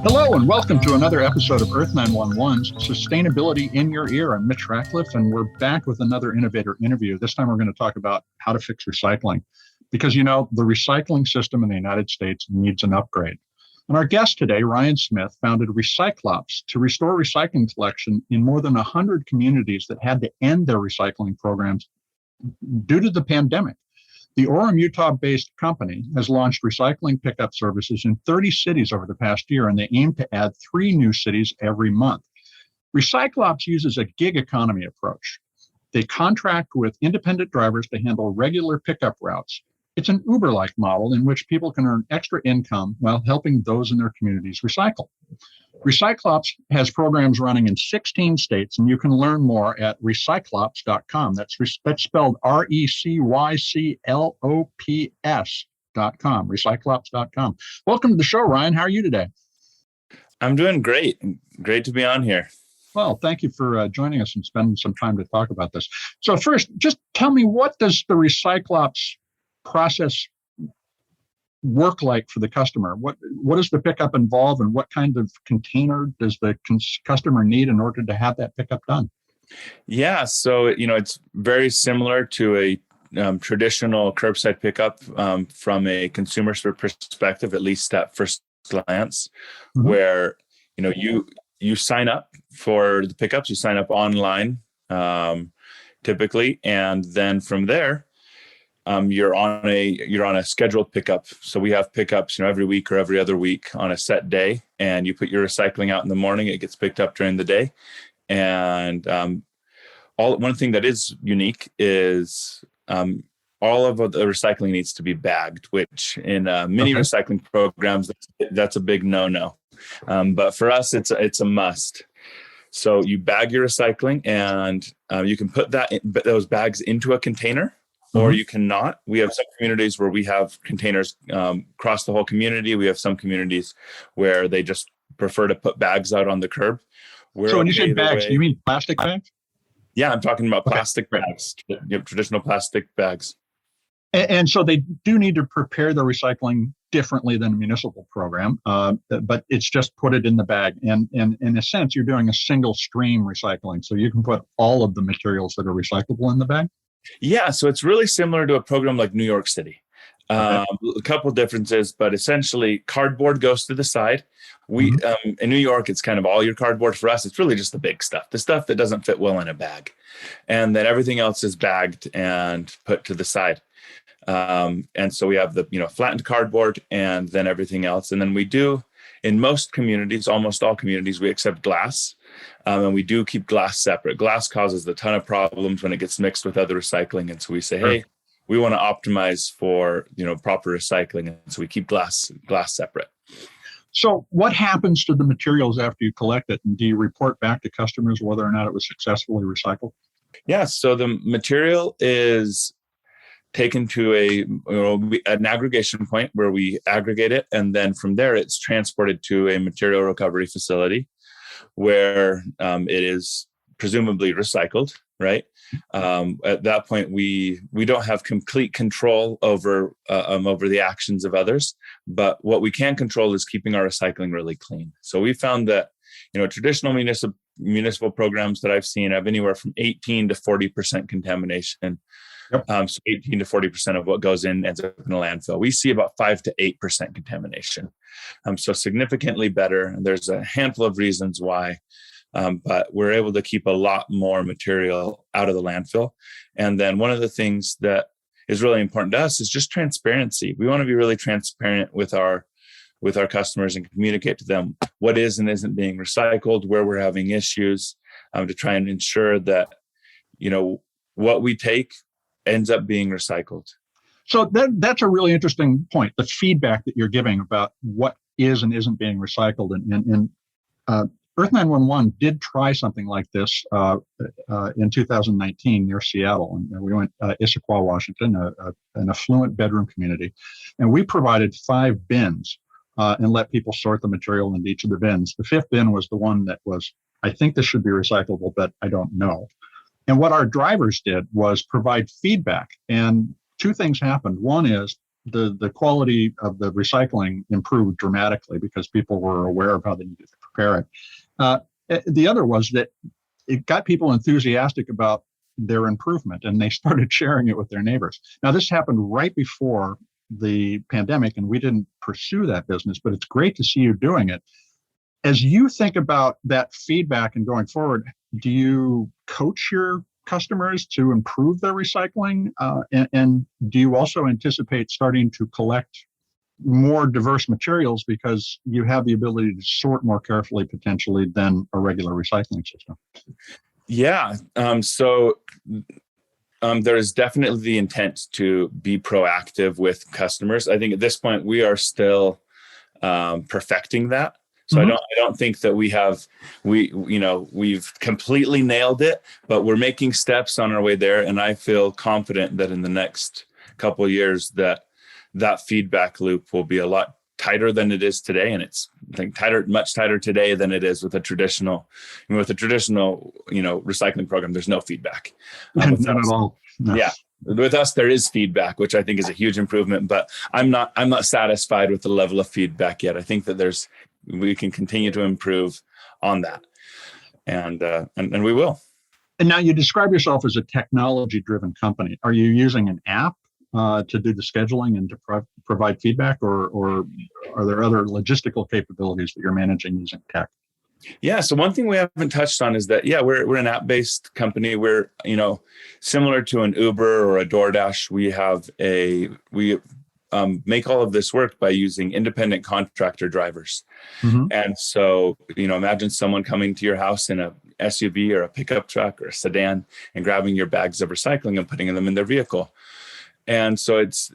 Hello and welcome to another episode of Earth911's Sustainability in Your Ear. I'm Mitch Ratcliffe and we're back with another innovator interview. This time we're going to talk about how to fix recycling because, the recycling system in the United States needs an upgrade. And our guest today, Ryan Smith, founded Recyclops to restore recycling collection in more than 100 communities that had to end their recycling programs due to the pandemic. The Orem, Utah-based company has launched recycling pickup services in 30 cities over the past year, and they aim to add 3 new cities every month. Recyclops uses a gig economy approach. They contract with independent drivers to handle regular pickup routes. It's an Uber-like model in which people can earn extra income while helping those in their communities recycle. Recyclops has programs running in 16 states, and you can learn more at recyclops.com. That's spelled RECYCLOPS.com, recyclops.com. Welcome to the show, Ryan. How are you today? I'm doing great. Great to be on here. Well, thank you for joining us and spending some time to talk about this. So first, just tell me, what does the Recyclops process work like for the customer? What does the pickup involve, and what kind of container does the customer need in order to have that pickup done? Yeah, so it's very similar to a traditional curbside pickup from a consumer perspective, at least at first glance, where you sign up for the pickups, you sign up online typically, and then from there you're on a scheduled pickup. So we have pickups, every week or every other week on a set day, and you put your recycling out in the morning. It gets picked up during the day, and one thing that is unique is all of the recycling needs to be bagged, which in many recycling programs that's a big no-no. But for us, it's a must. So you bag your recycling, and you can put those bags into a container. Or you cannot. We have some communities where we have containers across the whole community. We have some communities where they just prefer to put bags out on the curb. So when you say bags, do you mean plastic bags? Yeah, I'm talking about plastic bags, traditional plastic bags. And so they do need to prepare the recycling differently than a municipal program, but it's just put it in the bag. And in a sense, you're doing a single stream recycling. So you can put all of the materials that are recyclable in the bag? Yeah, so it's really similar to a program like New York City. A couple differences, but essentially cardboard goes to the side. We in New York, it's kind of all your cardboard. For us, it's really just the big stuff, the stuff that doesn't fit well in a bag. And then everything else is bagged and put to the side. And so we have the flattened cardboard and then everything else. And then we do, in most communities, almost all communities, we accept glass. And we do keep glass separate. Glass causes a ton of problems when it gets mixed with other recycling. And so we say, hey, we want to optimize for proper recycling. And so we keep glass separate. So what happens to the materials after you collect it? And do you report back to customers whether or not it was successfully recycled? Yeah, so the material is taken to an aggregation point where we aggregate it. And then from there, it's transported to a material recovery facility where it is presumably recycled, right? At that point, we don't have complete control over the actions of others, but what we can control is keeping our recycling really clean. So we found that traditional municipal programs that I've seen have anywhere from 18 to 40% contamination. So 18 to 40% of what goes in ends up in a landfill. We see about 5 to 8% contamination. So significantly better. There's a handful of reasons why, but we're able to keep a lot more material out of the landfill. And then one of the things that is really important to us is just transparency. We want to be really transparent with our customers and communicate to them what is and isn't being recycled, where we're having issues, to try and ensure that what we take ends up being recycled. So that's a really interesting point, the feedback that you're giving about what is and isn't being recycled. And Earth911 did try something like this in 2019 near Seattle. And we went Issaquah, Washington, an affluent bedroom community. And we provided 5 bins and let people sort the material into each of the bins. The 5th bin was the one that was, I think this should be recyclable, but I don't know. And what our drivers did was provide feedback. And 2 things happened. One is the quality of the recycling improved dramatically because people were aware of how they needed to prepare it. The other was that it got people enthusiastic about their improvement, and they started sharing it with their neighbors. Now, this happened right before the pandemic, and we didn't pursue that business, but it's great to see you doing it. As you think about that feedback and going forward, do you coach your customers to improve their recycling? And do you also anticipate starting to collect more diverse materials because you have the ability to sort more carefully potentially than a regular recycling system? Yeah. So there is definitely the intent to be proactive with customers. I think at this point we are still perfecting that. So I don't think that we've completely nailed it, but we're making steps on our way there. And I feel confident that in the next couple of years that feedback loop will be a lot tighter than it is today. And it's much tighter today than it is with a traditional, recycling program. There's no feedback. Not at all. No. Yeah. With us, there is feedback, which I think is a huge improvement, but I'm not satisfied with the level of feedback yet. I think that we can continue to improve on that. And we will. And now you describe yourself as a technology-driven company. Are you using an app to do the scheduling and to provide feedback, or are there other logistical capabilities that you're managing using tech? Yeah. So one thing we haven't touched on is that, we're an app-based company. We're, similar to an Uber or a DoorDash. We make all of this work by using independent contractor drivers. Mm-hmm. And so, imagine someone coming to your house in a SUV or a pickup truck or a sedan and grabbing your bags of recycling and putting them in their vehicle. And so it's,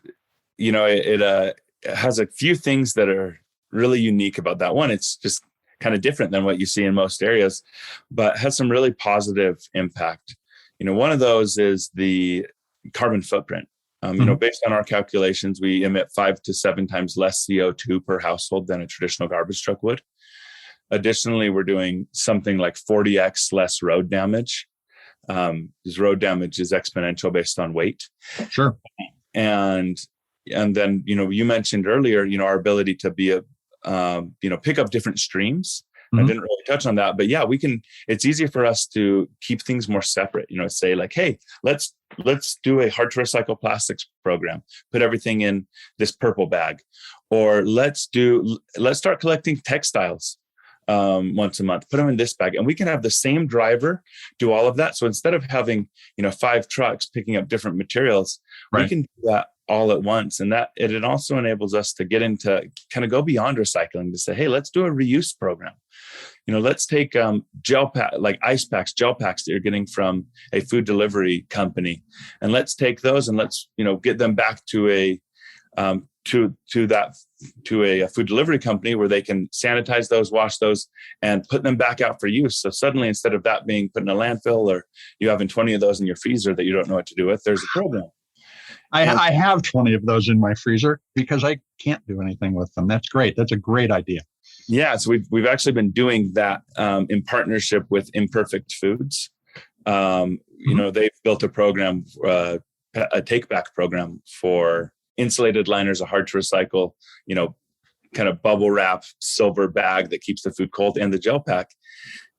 it has a few things that are really unique about that. One, it's just kind of different than what you see in most areas, but has some really positive impact. One of those is the carbon footprint. Based on our calculations, we emit 5 to 7 times less CO2 per household than a traditional garbage truck would. Additionally, we're doing something like 40x less road damage. Because road damage is exponential based on weight. Sure. And then, you mentioned earlier, our ability to be pick up different streams. Mm-hmm. I didn't really touch on that, but it's easier for us to keep things more separate, say like, hey, let's do a hard to recycle plastics program, put everything in this purple bag, or let's start collecting textiles once a month, put them in this bag, and we can have the same driver do all of that. So instead of having, 5 trucks picking up different materials, right, we can do that all at once. And that it also enables us to get into kind of go beyond recycling to say, hey, let's do a reuse program. Let's take gel pack, like ice packs, gel packs that you're getting from a food delivery company, and let's take those and let's, get them back to a food delivery company where they can sanitize those, wash those, and put them back out for use. So suddenly, instead of that being put in a landfill or you having 20 of those in your freezer that you don't know what to do with, there's a program. I have 20 of those in my freezer because I can't do anything with them. That's great. That's a great idea. Yeah. So we've actually been doing that in partnership with Imperfect Foods. They've built a program, a take back program for insulated liners, a hard to recycle, kind of bubble wrap silver bag that keeps the food cold, and the gel pack.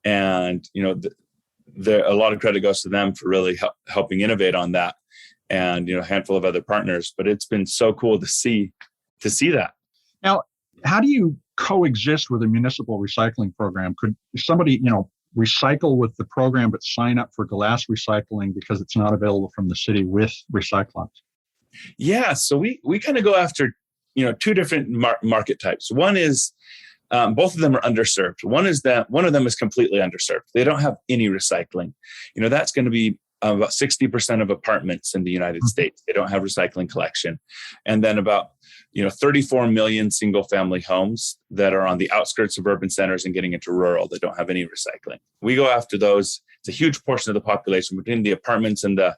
And, a lot of credit goes to them for really helping innovate on that, and, a handful of other partners. But it's been so cool to see that. Now, how do you coexist with a municipal recycling program? Could somebody, recycle with the program, but sign up for glass recycling because it's not available from the city with Recyclops? Yeah. So we kind of go after, 2 different market types. One is, both of them are underserved. One of them is completely underserved. They don't have any recycling. That's going to be about 60% of apartments in the United States. They don't have recycling collection. And then about, 34 million single family homes that are on the outskirts of urban centers and getting into rural that don't have any recycling. We go after those. It's a huge portion of the population between the apartments and the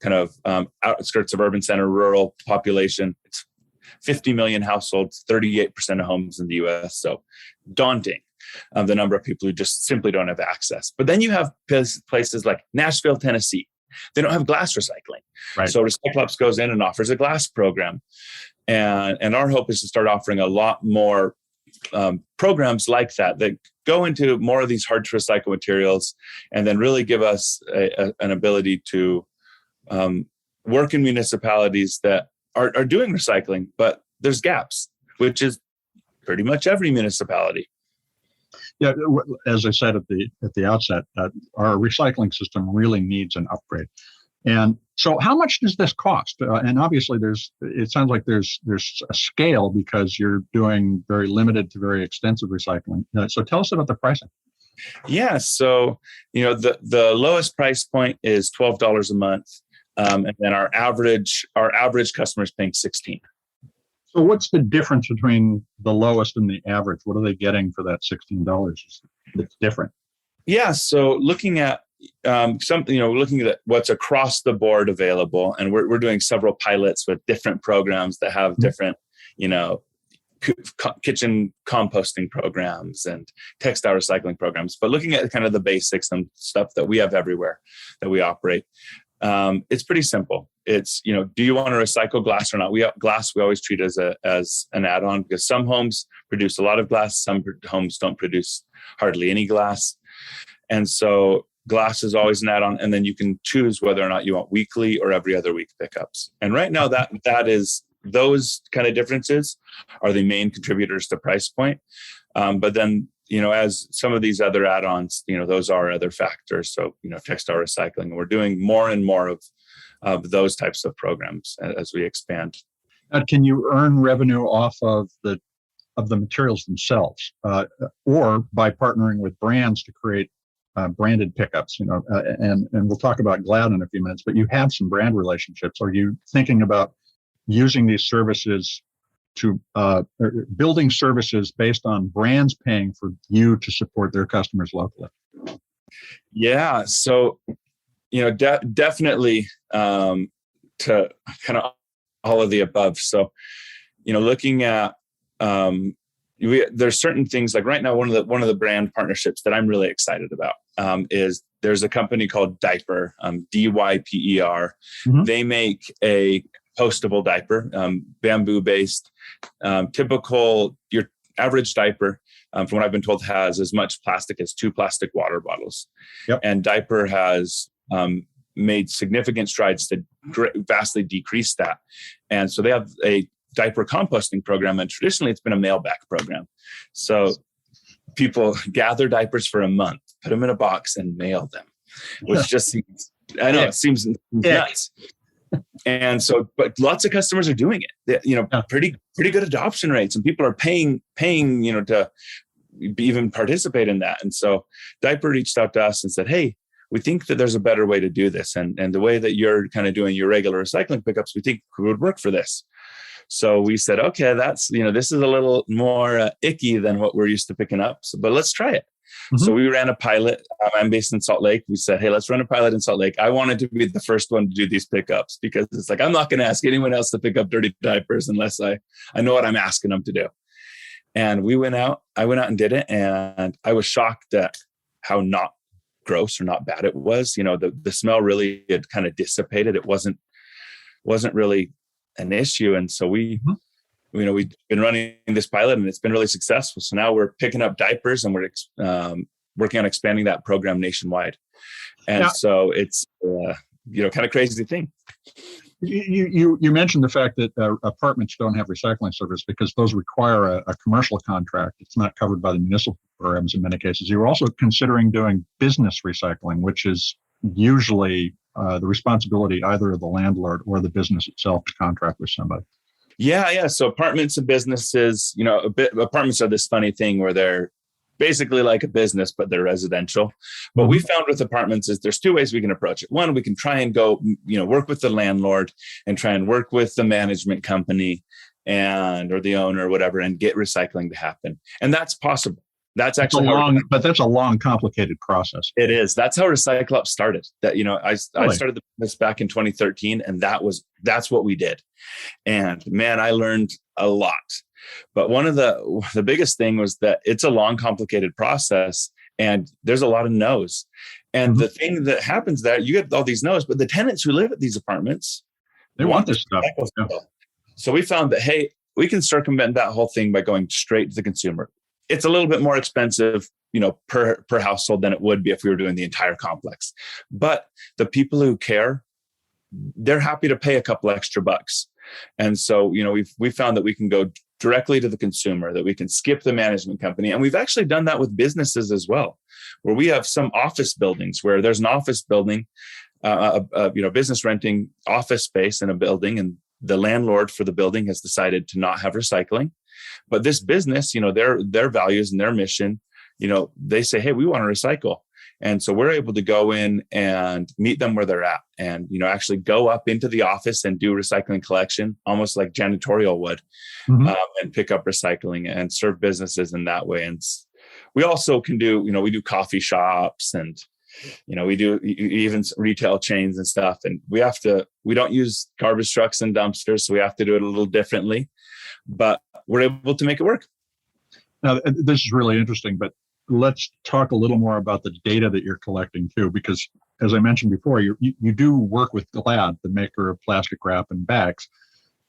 kind of outskirts of urban center, rural population. It's 50 million households, 38% of homes in the US. So daunting, the number of people who just simply don't have access. But then you have places like Nashville, Tennessee, they don't have glass recycling. Right. So Recyclops goes in and offers a glass program. And our hope is to start offering a lot more programs like that go into more of these hard to recycle materials, and then really give us an ability to work in municipalities that are doing recycling, but there's gaps, which is pretty much every municipality. Yeah, as I said at the outset, our recycling system really needs an upgrade. And so, how much does this cost? And obviously, it sounds like there's a scale because you're doing very limited to very extensive recycling. So, tell us about the pricing. Yeah, so the lowest price point is $12 a month, and then our average customer is paying $16. So, what's the difference between the lowest and the average? What are they getting for that $16? That's different. Yeah, so looking at looking at what's across the board available, and we're doing several pilots with different programs that have different, kitchen composting programs and textile recycling programs. But looking at kind of the basics and stuff that we have everywhere that we operate, it's pretty simple. It's, do you want to recycle glass or not? We always treat as an add-on, because some homes produce a lot of glass, some homes don't produce hardly any glass, and so glass is always an add-on, and then you can choose whether or not you want weekly or every other week pickups. And right now, that is, those kind of differences are the main contributors to price point. But then, as some of these other add-ons, those are other factors. So, textile recycling, we're doing more and more of those types of programs as we expand. Can you earn revenue off of the materials themselves, or by partnering with brands to create branded pickups? And we'll talk about Glad in a few minutes. But you have some brand relationships. Are you thinking about using these services to building services based on brands paying for you to support their customers locally? Yeah, so definitely to kind of all of the above. So looking at there's certain things, like right now, one of the brand partnerships that I'm really excited about is there's a company called Diaper, DYPER. Mm-hmm. They make a compostable diaper, bamboo based. Typical, your average diaper, from what I've been told, has as much plastic as 2 plastic water bottles. Yep. And Diaper has made significant strides to vastly decrease that. And so they have a diaper composting program, and traditionally it's been a mail back program. So people gather diapers for a month, put them in a box, and mail them, which just seems, I know, it seems nuts. And so, but lots of customers are doing it. Pretty good adoption rates, and people are paying, to even participate in that. And so Diaper reached out to us and said, "Hey, we think that there's a better way to do this, and the way that you're kind of doing your regular recycling pickups, we think would work for this." So we said, okay, that's, this is a little more icky than what we're used to picking up, but let's try it. Mm-hmm. So we ran a pilot. I'm based in Salt Lake. We said, hey, let's run a pilot in Salt Lake. I wanted to be the first one to do these pickups, because it's like, I'm not going to ask anyone else to pick up dirty diapers unless I know what I'm asking them to do. And I went out and did it. And I was shocked at how not gross or not bad it was. The smell really had kind of dissipated. It wasn't really an issue. And so we've been running this pilot, and it's been really successful. So now we're picking up diapers, and we're working on expanding that program nationwide. And so it's kind of crazy thing. You mentioned the fact that apartments don't have recycling service because those require a commercial contract. It's not covered by the municipal programs in many cases. You're also considering doing business recycling, which is usually the responsibility either of the landlord or the business itself to contract with somebody. Yeah. So apartments and businesses, apartments are this funny thing where they're basically like a business, but they're residential. What we found with apartments is there's 2 ways we can approach it. One, we can try and go, work with the landlord and try and work with the management company or the owner or whatever, and get recycling to happen. And that's possible. That's actually but that's a long, complicated process. It is. That's how Recyclops started. That, I started this back in 2013, and that's what we did. And man, I learned a lot. But one of the biggest thing was that it's a long, complicated process, and there's a lot of no's. And the thing that happens there, you get all these no's, but the tenants who live at these apartments, they want this stuff. Yeah. So we found that, hey, we can circumvent that whole thing by going straight to the consumer. It's a little bit more expensive, per household than it would be if we were doing the entire complex. But the people who care, they're happy to pay a couple extra bucks. And so, we found that we can go directly to the consumer, that we can skip the management company. And we've actually done that with businesses as well, where we have some office buildings where there's an office building, business renting office space in a building, and the landlord for the building has decided to not have recycling. But this business, their values and their mission, they say, hey, we want to recycle. And so we're able to go in and meet them where they're at and, actually go up into the office and do recycling collection, almost like janitorial would, and pick up recycling and serve businesses in that way. And we also can do, we do coffee shops and, we do even retail chains and stuff. And we don't use garbage trucks and dumpsters, so we have to do it a little differently, but we're able to make it work. Now, this is really interesting, but let's talk a little more about the data that you're collecting too, because as I mentioned before, you do work with Glad, the maker of plastic wrap and bags,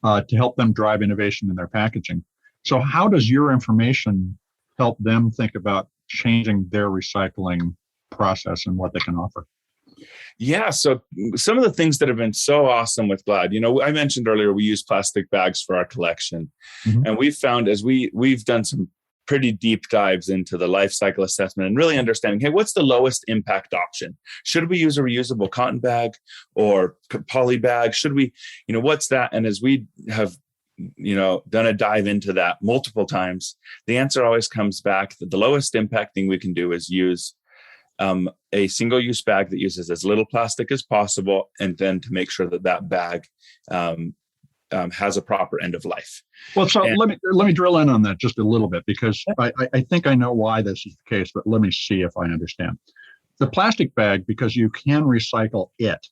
to help them drive innovation in their packaging. So how does your information help them think about changing their recycling process and what they can offer? Yeah. So some of the things that have been so awesome with Glad, I mentioned earlier, we use plastic bags for our collection. And we've found as we've done some pretty deep dives into the life cycle assessment and really understanding, hey, what's the lowest impact option? Should we use a reusable cotton bag or poly bag? Should we, what's that? And as we have, done a dive into that multiple times, the answer always comes back that the lowest impact thing we can do is use a single-use bag that uses as little plastic as possible, and then to make sure that bag has a proper end of life. Well, so let me drill in on that just a little bit, because I think I know why this is the case, but let me see if I understand. The plastic bag, because you can recycle it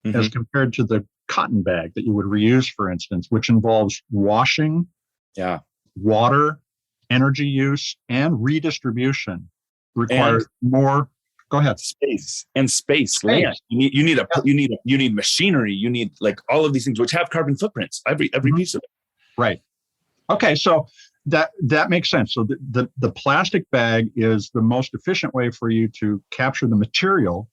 as compared to the cotton bag that you would reuse, for instance, which involves washing, water, energy use, and redistribution, requires more. Go ahead. Space. Land. You need machinery. You need like all of these things which have carbon footprints. Every piece of it. Right. Okay. So that makes sense. So the plastic bag is the most efficient way for you to capture the material,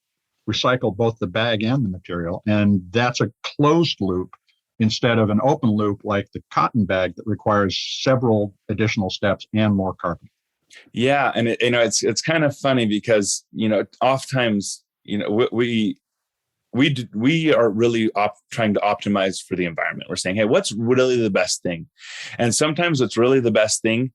recycle both the bag and the material, and that's a closed loop instead of an open loop like the cotton bag that requires several additional steps and more carbon. Yeah, and it's kind of funny because oftentimes we are really trying to optimize for the environment. We're saying, hey, what's really the best thing? And sometimes what's really the best thing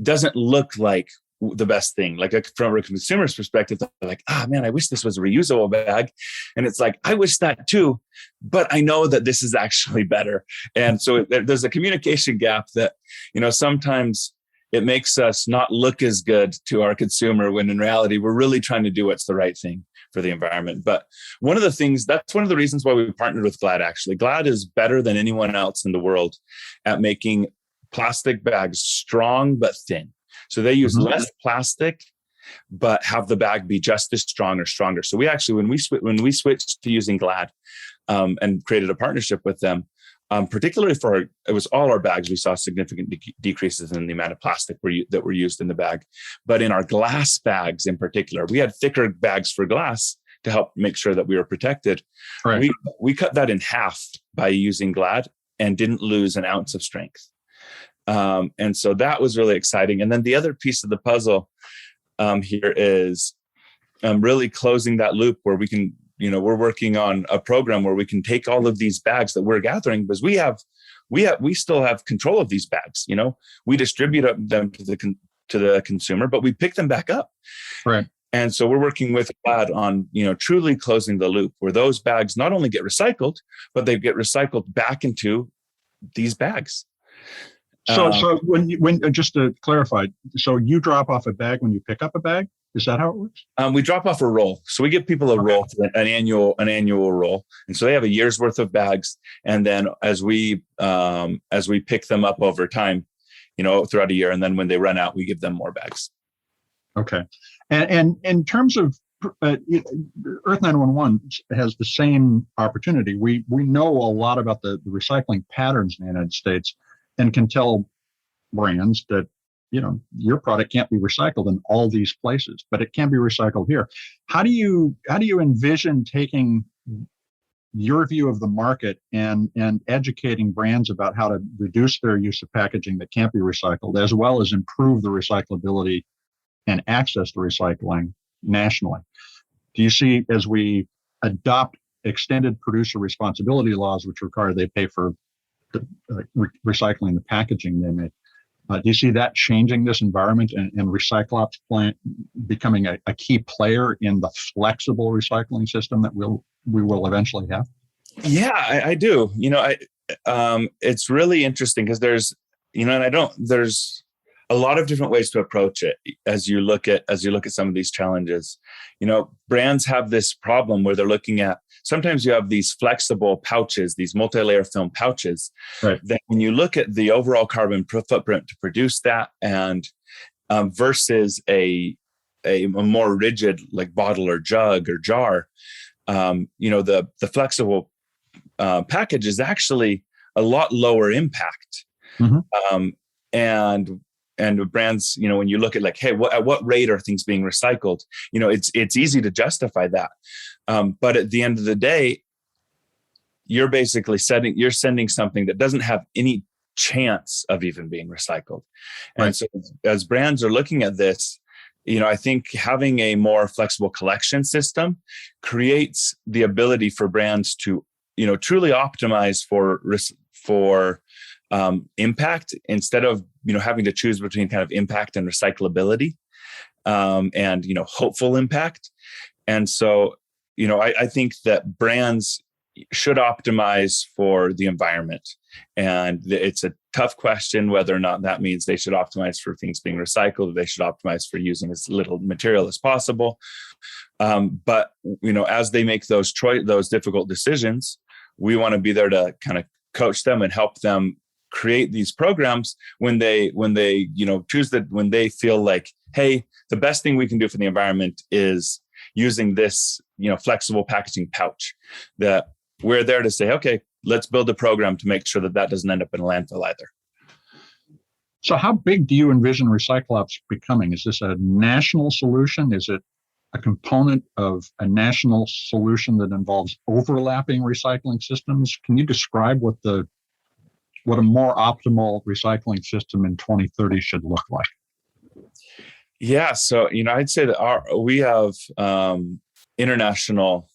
doesn't look like the best thing. Like from a consumer's perspective, they're like, man, I wish this was a reusable bag. And it's like, I wish that too, but I know that this is actually better. And so there's a communication gap that, sometimes it makes us not look as good to our consumer when in reality, we're really trying to do what's the right thing for the environment. But that's one of the reasons why we partnered with Glad, actually. Glad is better than anyone else in the world at making plastic bags strong but thin. So they use less plastic, but have the bag be just as strong or stronger. So we actually, when we switched to using Glad and created a partnership with them, particularly it was all our bags, we saw significant decreases in the amount of plastic that were used in the bag. But in our glass bags in particular, we had thicker bags for glass to help make sure that we were protected. Right. We cut that in half by using Glad and didn't lose an ounce of strength. And so that was really exciting. And then the other piece of the puzzle here is really closing that loop where we can, we're working on a program where we can take all of these bags that we're gathering, because we still have control of these bags. We distribute them to the consumer, but we pick them back up. Right. And so we're working with Glad on, truly closing the loop where those bags not only get recycled, but they get recycled back into these bags. So when just to clarify, so you drop off a bag when you pick up a bag? Is that how it works? We drop off a roll. So we give people a roll, an annual roll. And so they have a year's worth of bags. And then as we pick them up over time, throughout a year, and then when they run out, we give them more bags. Okay. And in terms of Earth 911 has the same opportunity. We know a lot about the recycling patterns in the United States and can tell brands that, your product can't be recycled in all these places, but it can be recycled here. How do you envision taking your view of the market and educating brands about how to reduce their use of packaging that can't be recycled, as well as improve the recyclability and access to recycling nationally? Do you see, as we adopt extended producer responsibility laws, which require they pay for recycling the packaging they make, do you see that changing this environment and Recyclops plant becoming a key player in the flexible recycling system that we will eventually have? Yeah, I do. It's really interesting because there's a lot of different ways to approach it as you look at some of these challenges. Brands have this problem where they're looking at, sometimes you have these flexible pouches, these multi-layer film pouches, right, that when you look at the overall carbon footprint to produce that and versus a more rigid like bottle or jug or jar, the flexible package is actually a lot lower impact. Mm-hmm. And brands, when you look at like, hey, at what rate are things being recycled? It's easy to justify that. But at the end of the day, you're basically sending something that doesn't have any chance of even being recycled. Right. And so as brands are looking at this, I think having a more flexible collection system creates the ability for brands to, truly optimize for impact instead of, having to choose between kind of impact and recyclability, and, hopeful impact. And so, I think that brands should optimize for the environment. And it's a tough question whether or not that means they should optimize for things being recycled, or they should optimize for using as little material as possible. But, as they make those difficult decisions, we want to be there to kind of coach them and help them create these programs when they choose that, when they feel like, hey, the best thing we can do for the environment is using this, flexible packaging pouch, that we're there to say, okay, let's build a program to make sure that doesn't end up in a landfill either. So how big do you envision Recyclops becoming? Is this a national solution? Is it a component of a national solution that involves overlapping recycling systems? Can you describe what a more optimal recycling system in 2030 should look like? Yeah, so I'd say that we have international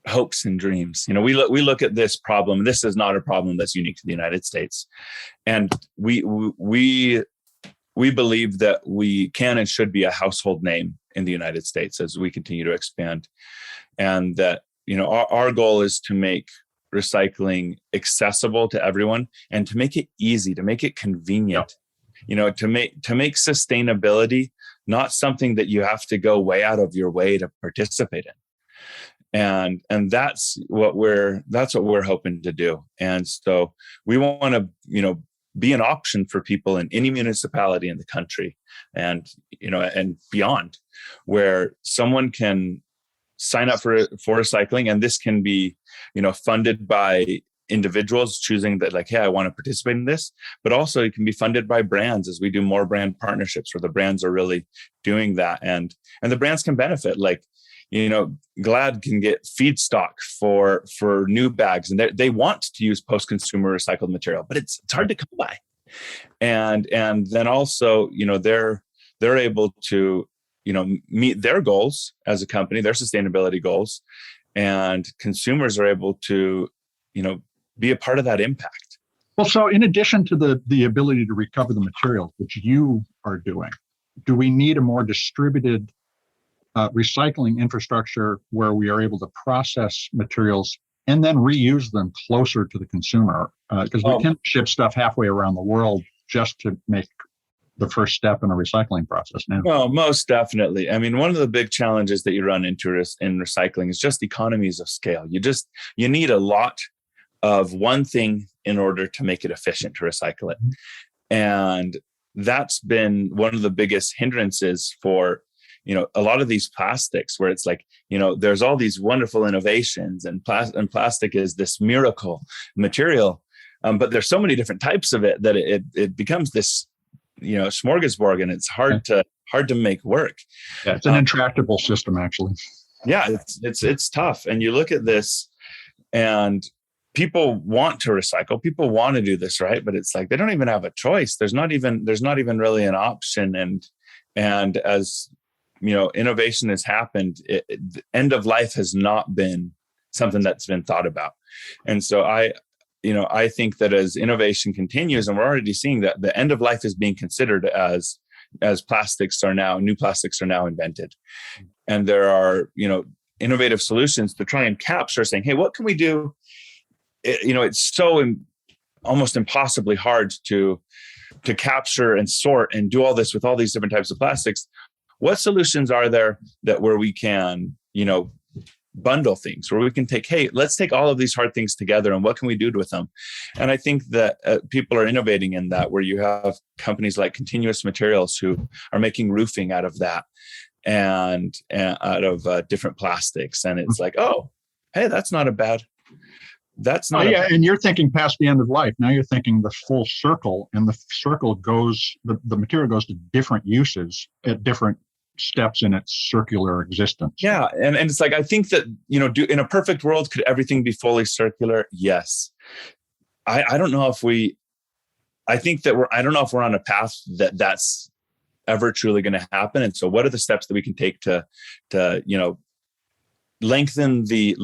hopes and dreams. We look at this problem. This is not a problem that's unique to the United States, and we believe that we can and should be a household name in the United States as we continue to expand, and that our goal is to make recycling accessible to everyone and to make it easy, to make it convenient. To make sustainability not something that you have to go way out of your way to participate in. And that's what we're hoping to do. And so we want to, be an option for people in any municipality in the country and beyond, where someone can sign up for recycling. And this can be, funded by individuals choosing that, like, hey, I want to participate in this, but also it can be funded by brands as we do more brand partnerships where the brands are really doing that. And the brands can benefit, like, Glad can get feedstock for new bags, and they want to use post-consumer recycled material, but it's hard to come by. And then also, they're able to, meet their goals as a company, their sustainability goals, and consumers are able to, be a part of that impact. Well, so in addition to the ability to recover the materials, which you are doing, do we need a more distributed recycling infrastructure where we are able to process materials and then reuse them closer to the consumer? Because we can ship stuff halfway around the world just to make the first step in a recycling process now. Well, most definitely. I mean, one of the big challenges that you run into in recycling is just economies of scale. You need a lot of one thing in order to make it efficient to recycle it. And that's been one of the biggest hindrances for, a lot of these plastics where it's like, there's all these wonderful innovations, and plastic is this miracle material. But there's so many different types of it that it becomes this, smorgasbord, and it's hard to make work. Yeah, it's an intractable system, actually. Yeah, it's tough. And you look at this, and people want to recycle. People want to do this, right? But it's like they don't even have a choice. There's not even really an option. And as innovation has happened, the end of life has not been something that's been thought about. And so I think that as innovation continues, and we're already seeing that the end of life is being considered as new plastics are now invented. And there are, innovative solutions to try and capture, saying, hey, what can we do? It's so almost impossibly hard to capture and sort and do all this with all these different types of plastics. What solutions are there where we can, bundle things, where we can take, hey, let's take all of these hard things together, and what can we do with them? And I think that people are innovating in that, where you have companies like Continuous Materials who are making roofing out of that, and out of different plastics. And it's like, oh, hey, that's not. And you're thinking past the end of life. Now you're thinking the full circle, and the circle goes, the material goes to different uses at different steps in its circular existence. Yeah. And it's like, I think that, in a perfect world, could everything be fully circular? Yes. I don't know if I don't know if we're on a path that's ever truly going to happen. And so what are the steps that we can take to lengthen the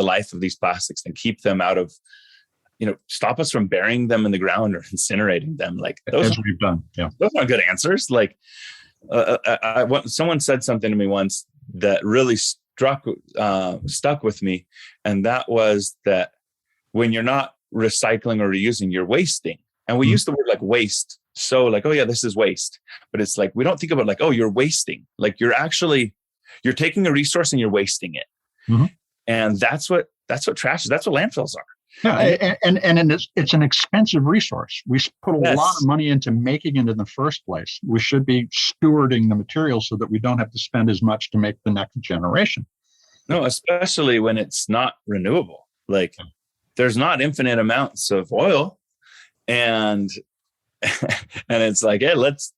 life of these plastics and keep them out of, stop us from burying them in the ground or incinerating them? Like those, as we've done. Yeah. Those aren't good answers. Like, someone said something to me once that really stuck with me. And that was that when you're not recycling or reusing, you're wasting. And we use the word like waste. So like, oh yeah, this is waste. But it's like, we don't think about like, oh, you're wasting. Like you're taking a resource and you're wasting it. Mm-hmm. And that's what trash is. That's what landfills are. Yeah, and it's an expensive resource. We put a lot of money into making it in the first place. We should be stewarding the material so that we don't have to spend as much to make the next generation. No, especially when it's not renewable. Like there's not infinite amounts of oil, and it's like, hey, let's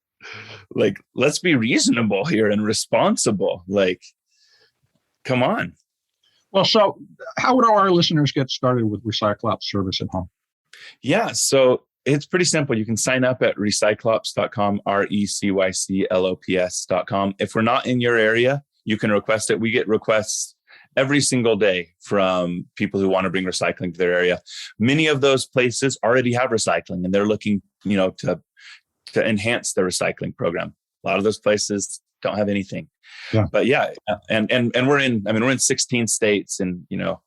be reasonable here and responsible. Like, come on. Well, so how would our listeners get started with Recyclops service at home? Yeah, so it's pretty simple. You can sign up at recyclops.com, recyclops.com. If we're not in your area, you can request it. We get requests every single day from people who want to bring recycling to their area. Many of those places already have recycling, and they're looking, to enhance their recycling program. A lot of those places don't have anything. Yeah. But yeah, and we're in 16 states, and can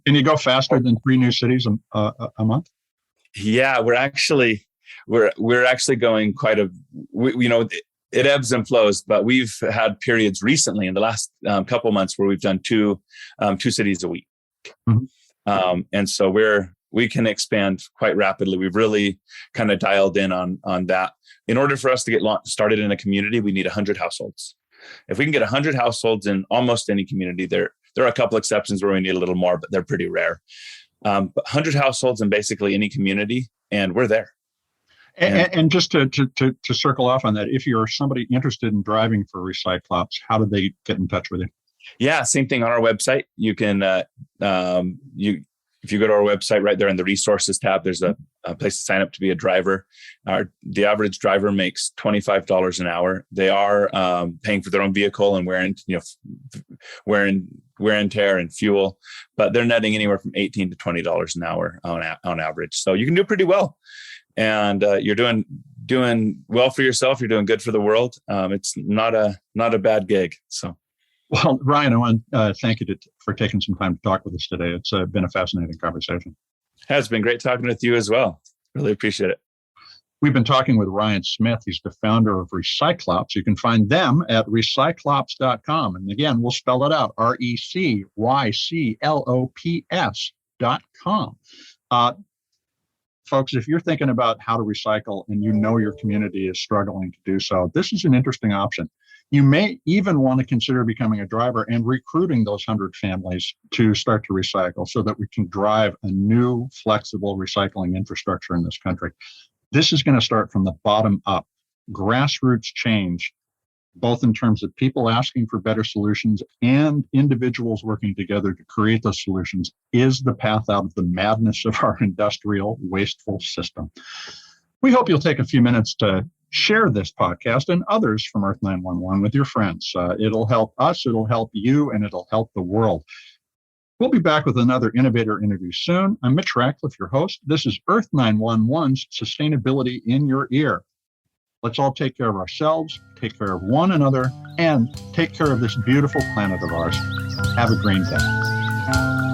you go faster than 3 new cities a month? Yeah, we're actually going quite it ebbs and flows, but we've had periods recently in the last couple months where we've done two cities a week. Mm-hmm. And so we can expand quite rapidly. We've really kind of dialed in on that. In order for us to get started in a community, we need 100 households. If we can get 100 households in almost any community, there are a couple exceptions where we need a little more, but they're pretty rare. But 100 households in basically any community, and we're there. And just to circle off on that, if you're somebody interested in driving for Recyclops, how do they get in touch with you? Yeah, same thing on our website. You can if you go to our website, right there in the resources tab, there's a place to sign up to be a driver. The average driver makes $25 an hour. They are paying for their own vehicle and wear and tear and fuel, but they're netting anywhere from $18 to $20 an hour on average. So you can do pretty well, and you're doing well for yourself. You're doing good for the world. It's not a bad gig. So. Well, Ryan, I want to thank you for taking some time to talk with us today. It's been a fascinating conversation. It's been great talking with you as well. Really appreciate it. We've been talking with Ryan Smith. He's the founder of Recyclops. You can find them at recyclops.com. And again, we'll spell it out, RECYCLOPS.com. Folks, if you're thinking about how to recycle and your community is struggling to do so, this is an interesting option. You may even want to consider becoming a driver and recruiting those 100 families to start to recycle so that we can drive a new flexible recycling infrastructure in this country. This is going to start from the bottom up, grassroots change, both in terms of people asking for better solutions and individuals working together to create those solutions, is the path out of the madness of our industrial, wasteful system. We hope you'll take a few minutes to share this podcast and others from Earth911 with your friends. It'll help us, it'll help you, and it'll help the world. We'll be back with another innovator interview soon. I'm Mitch Ratcliffe, your host. This is Earth911's Sustainability in Your Ear. Let's all take care of ourselves, take care of one another, and take care of this beautiful planet of ours. Have a green day.